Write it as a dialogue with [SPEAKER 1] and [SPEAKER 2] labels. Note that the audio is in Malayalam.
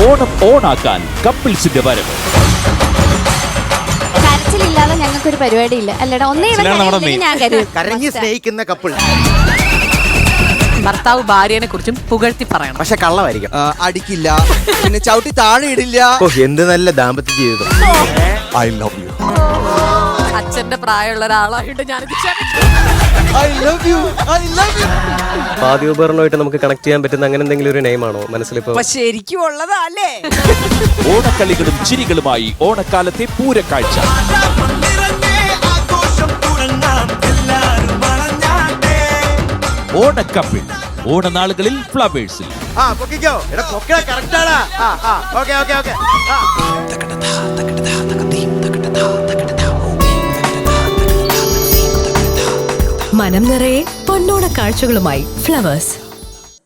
[SPEAKER 1] ഓണം ഓണാക്കാൻ കപ്പിൾസിന്റെ വരവ്.
[SPEAKER 2] കരച്ചിലില്ലാതെ ഞങ്ങൾക്കൊരു പരിപാടി ഇല്ല അല്ലടാ. ഒന്നേ ഞാൻ
[SPEAKER 3] കരഞ്ഞ് സ്നേഹിക്കുന്ന കപ്പിൾ.
[SPEAKER 4] ഭർത്താവ് ഭാര്യനെ കുറിച്ചും പുകഴ്ത്തി പറയണം.
[SPEAKER 3] പക്ഷെ കള്ളമായിരിക്കും.
[SPEAKER 5] അടിക്കില്ല, പിന്നെ ചവിട്ടി താഴെ ഇടില്ല.
[SPEAKER 3] എന്ത് നല്ല ദാമ്പത്യ ജീവിതം.
[SPEAKER 5] I love you.
[SPEAKER 4] അച്ഛന്റെ പ്രായമുള്ള ഒരാളായിട്ട് ഞാനിത്
[SPEAKER 5] I love you. I love you.
[SPEAKER 6] വാദ്യോപകരണമായിട്ട് നമുക്ക് കണക്ട് ചെയ്യാൻ പറ്റുന്ന അങ്ങനെ എന്തെങ്കിലും ഒരു നെയിമാണോ മനസ്സിലിപ്പോ?
[SPEAKER 4] ശരിക്കും ഉള്ളതല്ലേ?
[SPEAKER 1] ഓണക്കളികളും ചിരികളുമായി ഓണക്കാലത്തെ പൂരക്കാഴ്ച. ഓണക്കപ്പിൾ ഓണനാളുകളിൽ ഫ്ലവേഴ്സിൽ.
[SPEAKER 7] മനം നിറയെ പൊന്നോണ കാഴ്ചകളുമായി ഫ്ലവേഴ്സ്.